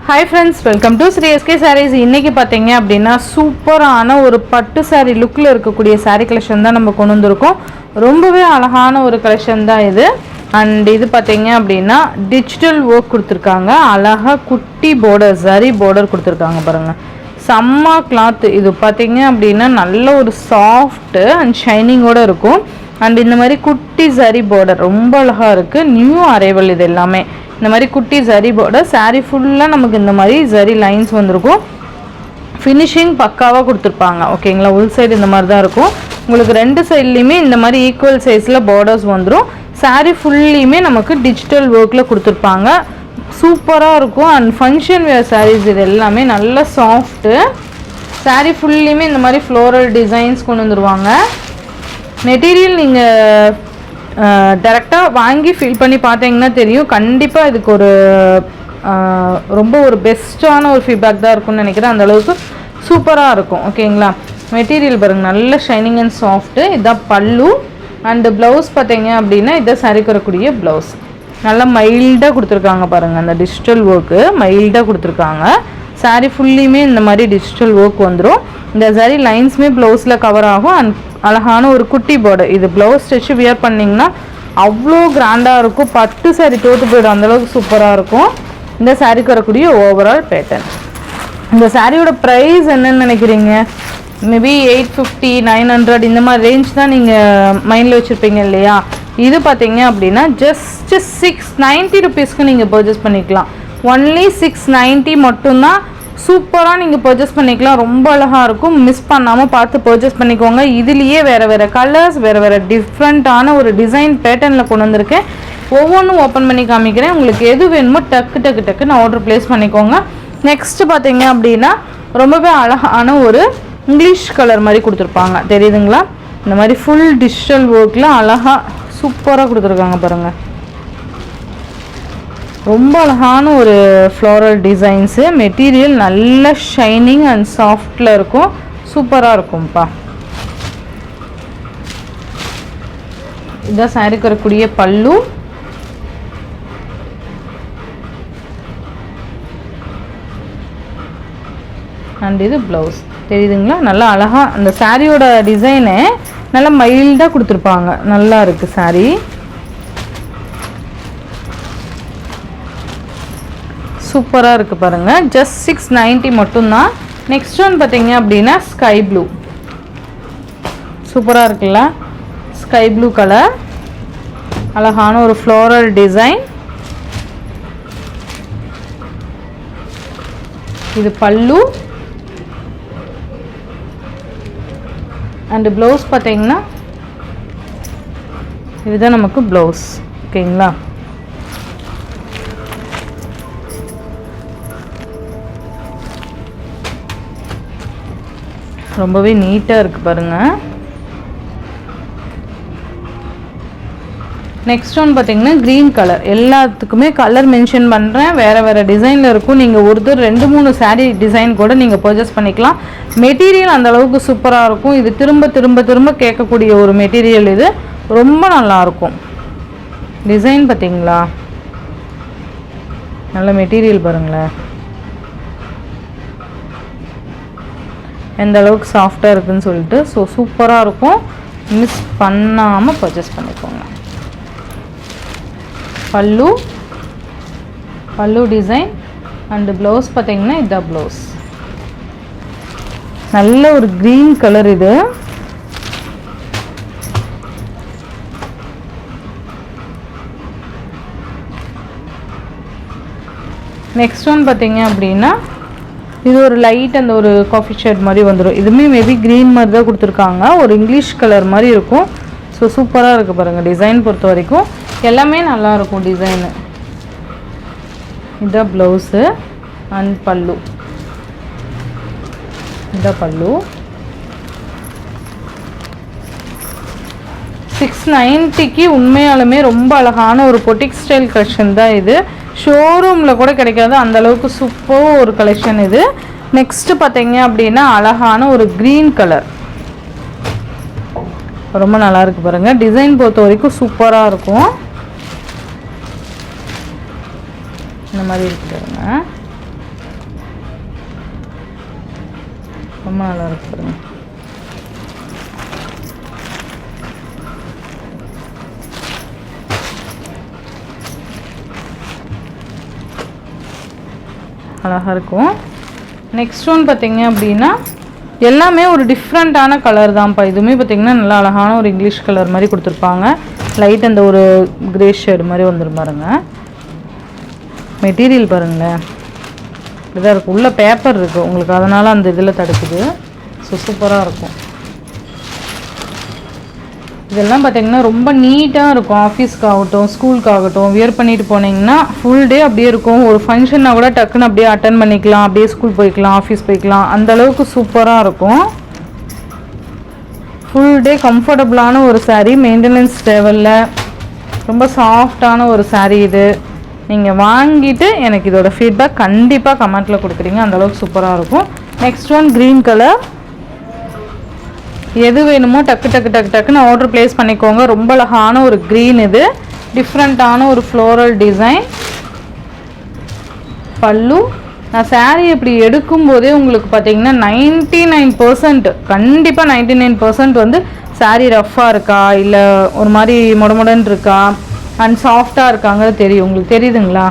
Hi friends, welcome to Sri SK Sarees. இன்னைக்கு பாத்தீங்க அப்படினா சூப்பரான ஒரு பட்டு saree லுக்ல இருக்கக்கூடிய saree collection தான் நம்ம கொண்டு வந்திருக்கோம். ரொம்பவே அழகான ஒரு collection தான் இது. And இது பாத்தீங்க அப்படினா digital work கொடுத்திருக்காங்க. அழகா குட்டி border zari border கொடுத்திருக்காங்க பாருங்க. சம்மா cloth இது பாத்தீங்க அப்படினா நல்ல ஒரு soft and shining ஓட இருக்கும். And இந்த மாதிரி குட்டி zari border ரொம்ப அழகா இருக்கு. நியூ அரைவல் இது எல்லாமே. இந்த மாதிரி குட்டி zari border saree ஃபுல்லா நமக்கு இந்த மாதிரி zari lines வந்திருக்கும். ஃபினிஷிங் பக்காவா கொடுத்திருப்பாங்க. ஓகேங்களா? உள் சைடு இந்த மாதிரி தான் இருக்கும். உங்களுக்கு ரெண்டு சைடுலயுமே இந்த மாதிரி ஈக்குவல் சைஸ்ல borders வந்துரும். saree ஃபுல்லியுமே நமக்கு டிஜிட்டல் வர்க்ல கொடுத்திருப்பாங்க. சூப்பரா இருக்கும். and function wear sarees இது எல்லாமே நல்ல சாஃப்ட். saree ஃபுல்லியுமே இந்த மாதிரி floral designs கொண்டு வந்துருவாங்க. மெட்டீரியல் நீங்க டைரக்டா வாங்கி ஃபீல் பண்ணி பார்த்தீங்கன்னா தெரியும். கண்டிப்பா இதுக்கு ஒரு ரொம்ப ஒரு பெஸ்டான ஒரு ஃபீட்பேக் தான் இருக்கும்னு நினைக்கிறேன். அந்த அளவுக்கு சூப்பரா இருக்கும். ஓகேங்களா? மெட்டீரியல் பாருங்க நல்ல ஷைனிங் அண்ட் சாஃப்ட். இதான் பல்லு அண்ட் பிளவுஸ் பார்த்தீங்க அப்படின்னா இதான் சாரிக்கு வரக்கூடிய பிளவுஸ். நல்லா மைல்டாக கொடுத்துருக்காங்க பாருங்க. அந்த டிஜிட்டல் ஒர்க்கு மைல்டாக கொடுத்துருக்காங்க. சாரீ ஃபுல்லியுமே இந்த மாதிரி டிஜிட்டல் ஒர்க் வந்துடும். இந்த சாரீ லைன்ஸுமே ப்ளவுஸில் கவர் ஆகும். அண்ட் அழகான ஒரு குட்டி பார்டர். இது ப்ளவுஸ் ஸ்டிச்சு வியர் பண்ணிங்கன்னா அவ்வளோ கிராண்டாக இருக்கும். பட்டு சாரீ தோற்று போய்டும், அந்தளவுக்கு சூப்பராக இருக்கும். இந்த சாரீக்கு வரக்கூடிய ஓவரால் பேட்டர்ன். இந்த சாரியோட ப்ரைஸ் என்னன்னு நினைக்கிறீங்க? மேபி 850 900 இந்த மாதிரி ரேஞ்ச் தான் நீங்கள் மைண்டில் வச்சுருப்பீங்க இல்லையா? இது பார்த்தீங்க அப்படின்னா ஜஸ்ட் 690 ருபீஸ்க்கு நீங்கள் பர்ச்சேஸ் பண்ணிக்கலாம். ஒன்லி 690 மட்டும்தான். சூப்பராக நீங்கள் பர்ச்சேஸ் பண்ணிக்கலாம். ரொம்ப அழகாக இருக்கும். மிஸ் பண்ணாமல் பார்த்து பர்ச்சேஸ் பண்ணிக்கோங்க. இதுலேயே வேறு வேறு கலர்ஸ் வேறு வேறு டிஃப்ரெண்ட்டான ஒரு டிசைன் பேட்டர்னில் கொண்டு வந்திருக்கேன். ஒவ்வொன்றும் ஓப்பன் பண்ணி காமிக்கிறேன். உங்களுக்கு எது வேணுமோ டக்குன்னு ஆர்டர் ப்ளேஸ் பண்ணிக்கோங்க. நெக்ஸ்ட்டு பார்த்தீங்க அப்படின்னா ரொம்பவே அழகான ஒரு இங்கிலீஷ் கலர் மாதிரி கொடுத்துருப்பாங்க. தெரியுதுங்களா? இந்த மாதிரி ஃபுல் டிஜிட்டல் ஒர்க்கில் அழகாக சூப்பராக கொடுத்துருக்காங்க பாருங்கள். ரொம்ப அழகான ஒரு ஃப்ளோரல் டிசைன்ஸு. மெட்டீரியல் நல்ல ஷைனிங் அண்ட் சாஃப்டில் இருக்கும். சூப்பராக இருக்கும்ப்பா. இதான் சாரிக்கு வரக்கூடிய பல்லு. அண்ட் இது ப்ளவுஸ். தெரியுதுங்களா? நல்லா அழகாக அந்த சாரியோட டிசைனு நல்லா மைல்டாக கொடுத்துருப்பாங்க. நல்லா இருக்குது சாரீ. சூப்பராக இருக்குது பாருங்கள். ஜஸ்ட் 690 மட்டும்தான். நெக்ஸ்ட் ஒன் பார்த்தீங்க அப்படின்னா ஸ்கை ப்ளூ. சூப்பராக இருக்குல்ல? Sky blue colour. அழகான ஒரு ஃப்ளோரல் டிசைன். இது பல்லு. அண்டு ப்ளவுஸ் பார்த்தீங்கன்னா இதுதான் நமக்கு ப்ளவுஸ். ஓகேங்களா? ரொம்பவே நீட்டாக இருக்குது பாருங்கள். நெக்ஸ்ட் ஒன் பார்த்தீங்கன்னா க்ரீன் கலர். எல்லாத்துக்குமே கலர் மென்ஷன் பண்ணுறேன். வேறு வேறு டிசைனில் இருக்கும். நீங்கள் ஒருத்தர் 2-3 சாரீ டிசைன் கூட நீங்கள் பர்ச்சேஸ் பண்ணிக்கலாம். மெட்டீரியல் அந்தளவுக்கு சூப்பராக இருக்கும். இது திரும்ப கேட்கக்கூடிய ஒரு மெட்டீரியல். இது ரொம்ப நல்லாயிருக்கும். டிசைன் பார்த்தீங்களா? நல்ல மெட்டீரியல் பாருங்களேன். எந்த அளவுக்கு சாஃப்டாக இருக்குதுன்னு சொல்லிட்டு. ஸோ சூப்பராக இருக்கும். மிஸ் பண்ணாமல் பர்ச்சேஸ் பண்ணிக்கோங்க. பல்லு டிசைன் அண்டு ப்ளவுஸ் பார்த்தீங்கன்னா இதுதான் ப்ளவுஸ். நல்ல ஒரு க்ரீன் கலர் இது. நெக்ஸ்ட் ஒன் பார்த்தீங்க அப்படின்னா இது ஒரு லைட் அந்த ஒரு காஃபி ஷேட் மாதிரி வந்துடும். இதுவுமே மேபி க்ரீன் மாதிரி தான் கொடுத்துருக்காங்க. ஒரு இங்கிலீஷ் கலர் மாதிரி இருக்கும். ஸோ சூப்பராக இருக்குது பாருங்கள். டிசைன் பொறுத்த வரைக்கும் எல்லாமே நல்லாயிருக்கும் டிசைனு. இதுதான் ப்ளவுஸு அண்ட் பல்லு. இதுதான் பல்லு. 690க்கு உண்மையாலுமே ரொம்ப அழகான ஒரு பொட்டிக் ஸ்டைல் கலெக்ஷன் தான் இது. ஷோரூமில் கூட கிடைக்காது, அந்தளவுக்கு சூப்பர் ஒரு கலெக்ஷன் இது. நெக்ஸ்ட்டு பார்த்தீங்க அப்படின்னா அழகான ஒரு க்ரீன் கலர். ரொம்ப நல்லா இருக்குது பாருங்கள். டிசைன் பொறுத்த வரைக்கும் சூப்பராக இருக்கும். இந்த மாதிரி இருக்குதுங்க. ரொம்ப நல்லா இருக்கு பாருங்க. அழகாக இருக்கும். நெக்ஸ்ட் ஒன் பார்த்தீங்க அப்படின்னா எல்லாமே ஒரு டிஃப்ரெண்ட்டான கலர் தான்ப்பா. இதுவுமே பார்த்தீங்கன்னா நல்லா அழகான ஒரு இங்கிலீஷ் கலர் மாதிரி கொடுத்துருப்பாங்க. லைட் அந்த ஒரு கிரே ஷேடு மாதிரி வந்துடும் பாருங்க. மெட்டீரியல் பாருங்களேன் இப்படிதான் இருக்கும். உள்ள பேப்பர் இருக்குது உங்களுக்கு, அதனால் அந்த இதில் தடுக்குது. ஸோ சூப்பராக இருக்கும். இதெல்லாம் பார்த்தீங்கன்னா ரொம்ப நீட்டாக இருக்கும். ஆஃபீஸ்க்காகட்டும் ஸ்கூலுக்காகட்டும் வியர் பண்ணிட்டு போனீங்கன்னா ஃபுல் டே அப்படியே இருக்கும். ஒரு ஃபங்க்ஷன்னா கூட டக்குன்னு அப்படியே அட்டன் பண்ணிக்கலாம், அப்படியே ஸ்கூல் போய்க்கலாம், ஆஃபீஸ் போய்க்கலாம். அந்தளவுக்கு சூப்பராக இருக்கும். ஃபுல் டே கம்ஃபர்டபுளான ஒரு சாரீ, மெயின்டெனன்ஸ் தேவையில்ல, ரொம்ப சாஃப்டான ஒரு சாரீ. இது நீங்கள் வாங்கிட்டு எனக்கு இதோட ஃபீட்பேக் கண்டிப்பாக கமெண்ட்டில் கொடுக்குறீங்க. அந்தளவுக்கு சூப்பராக இருக்கும். Next one green colour. எது வேணுமோ டக்குன்னு ஆர்டர் ப்ளேஸ் பண்ணிக்கோங்க. ரொம்ப அழகான ஒரு க்ரீன். இது டிஃப்ரெண்ட்டான ஒரு ஃப்ளோரல் டிசைன். பல்லு. நான் சாரீ இப்படி எடுக்கும்போதே உங்களுக்கு பார்த்தீங்கன்னா 99% கண்டிப்பாக 99% வந்து சாரீ ரஃப்பாக இருக்கா இல்லை ஒரு மாதிரி மொடமொடன்னு இருக்கா அண்ட் சாஃப்டாக இருக்காங்கிறது தெரியும். உங்களுக்கு தெரியுதுங்களா?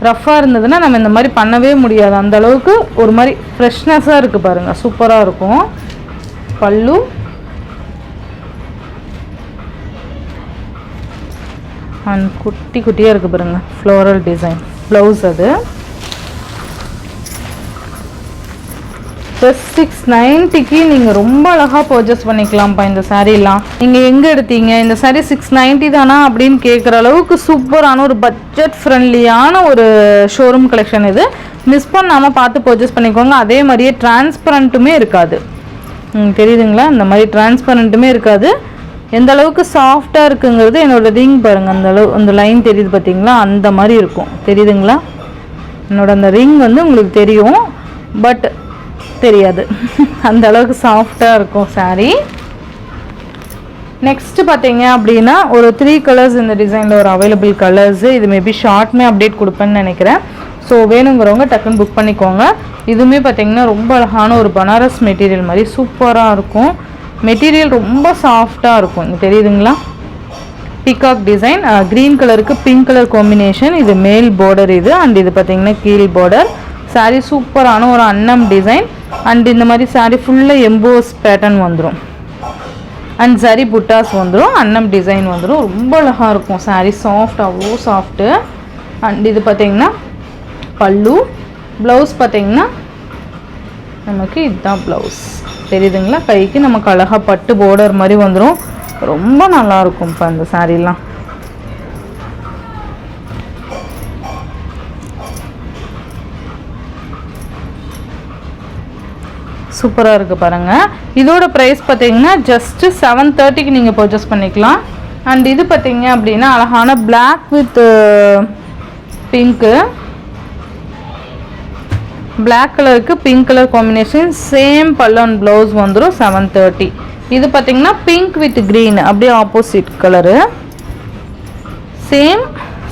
ரஃப்பாக இருந்ததுன்னா நம்ம இந்த மாதிரி பண்ணவே முடியாது. அந்தளவுக்கு ஒரு மாதிரி ஃப்ரெஷ்னஸாக இருக்குது பாருங்கள், சூப்பராக இருக்கும். பல்லு. அண்ட் குட்டி குட்டியாக இருக்குது பாருங்கள், ஃப்ளோரல் டிசைன். ப்ளவுஸ் அது ப்ளஸ் 690க்கு நீங்கள் ரொம்ப அழகாக பர்ச்சேஸ் பண்ணிக்கலாம்ப்பா. இந்த சாரீலாம் நீங்கள் எங்கே எடுத்தீங்க? இந்த சாரீ 690 தானா அப்படின்னு கேட்குற அளவுக்கு சூப்பரான ஒரு பட்ஜெட் ஃப்ரெண்ட்லியான ஒரு ஷோரூம் கலெக்ஷன். இது மிஸ் பண்ணாமல் பார்த்து பர்ச்சேஸ் பண்ணிக்கோங்க. அதே மாதிரியே டிரான்ஸ்பரண்ட்டுமே இருக்காது. தெரியுதுங்களா? இந்த மாதிரி டிரான்ஸ்பரண்ட்டுமே இருக்காது. எந்த அளவுக்கு சாஃப்டாக இருக்குங்கிறது என்னோடய ரிங் பாருங்கள், அந்த அளவு அந்த லைன் தெரியுது பார்த்தீங்களா? அந்த மாதிரி இருக்கும். தெரியுதுங்களா? என்னோட அந்த ரிங் வந்து உங்களுக்கு தெரியும், பட் தெரியாது. அந்த அளவுக்கு சாஃப்டாக இருக்கும் சாரீ. நெக்ஸ்ட்டு பார்த்தீங்க அப்படின்னா ஒரு 3 கலர்ஸ் இந்த டிசைனில் ஒரு அவைலபிள் கலர்ஸு. இது மேபி ஷார்ட்மே அப்டேட் கொடுப்பேன்னு நினைக்கிறேன். ஸோ வேணுங்கிறவங்க டக்குன்னு புக் பண்ணிக்கோங்க. இதுவுமே பார்த்தீங்கன்னா ரொம்ப அழகான ஒரு பனாரஸ் மெட்டீரியல் மாதிரி சூப்பராக இருக்கும். மெட்டீரியல் ரொம்ப சாஃப்டாக இருக்கும். இங்கே தெரியுதுங்களா? Peacock design. க்ரீன் கலருக்கு பிங்க் கலர் காம்பினேஷன். இது மேல் பார்டர் இது. அண்ட் இது பார்த்தீங்கன்னா கீழ் பார்டர். சாரீ சூப்பரான ஒரு அன்னம் டிசைன். அண்ட் இந்த மாதிரி சாரீ ஃபுல்லாக எம்போஸ் பேட்டர்ன் வந்துடும். அண்ட் சரி புட்டாஸ் வந்துடும். அன்னம் டிசைன் வந்துடும். ரொம்ப அழகாக இருக்கும் சாரீ. சாஃப்ட், அவ்வளோ சாஃப்ட்டு. அண்ட் இது பார்த்தீங்கன்னா பல்லு. ப்ளவுஸ் பார்த்தீங்கன்னா நமக்கு இதுதான் ப்ளவுஸ். தெரியுதுங்களா? கைக்கு நமக்கு அழகாக பட்டு பார்டர் மாதிரி வந்துடும். ரொம்ப நல்லாயிருக்கும் இப்போ அந்த சாரீலாம். சூப்பராக இருக்குது பாருங்கள். இதோட ப்ரைஸ் பார்த்தீங்கன்னா ஜஸ்ட்டு 730க்கு நீங்கள் பர்ச்சேஸ் பண்ணிக்கலாம். அண்ட் இது பார்த்தீங்க அப்படின்னா அழகான பிளாக் வித் பிங்க்கு, பிளாக் கலருக்கு பிங்க் கலர் காம்பினேஷன். சேம் பல்லு அண்ட் ப்ளவுஸ் வந்துடும். 730. இது பார்த்தீங்கன்னா பிங்க் வித் க்ரீன் அப்படியே ஆப்போசிட் கலரு. சேம்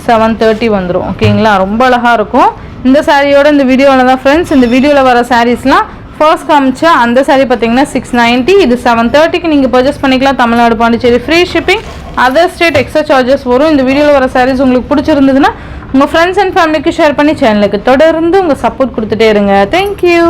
730 வந்துடும். ஓகேங்களா? ரொம்ப அழகாக இருக்கும். இந்த சாரியோட இந்த வீடியோவில் தான் ஃப்ரெண்ட்ஸ், இந்த வீடியோவில் வர சாரீஸ்லாம் ஃபர்ஸ்ட் காமிச்சா அந்த சாரீ பார்த்தீங்கன்னா 690. இது 730க்கு நீங்கள் பர்ச்சேஸ் பண்ணிக்கலாம். Tamil Nadu, Pondicherry free shipping. Other state extra charges வரும். இந்த வீடியோவில் வர சாரீஸ் உங்களுக்கு பிடிச்சிருந்ததுன்னா உங்கள் ஃப்ரெண்ட்ஸ் அண்ட் ஃபேமிலிக்கு ஷேர் பண்ணி சேனலுக்கு தொடர்ந்து உங்கள் சப்போர்ட் கொடுத்துட்டே இருங்க. தேங்க்யூ.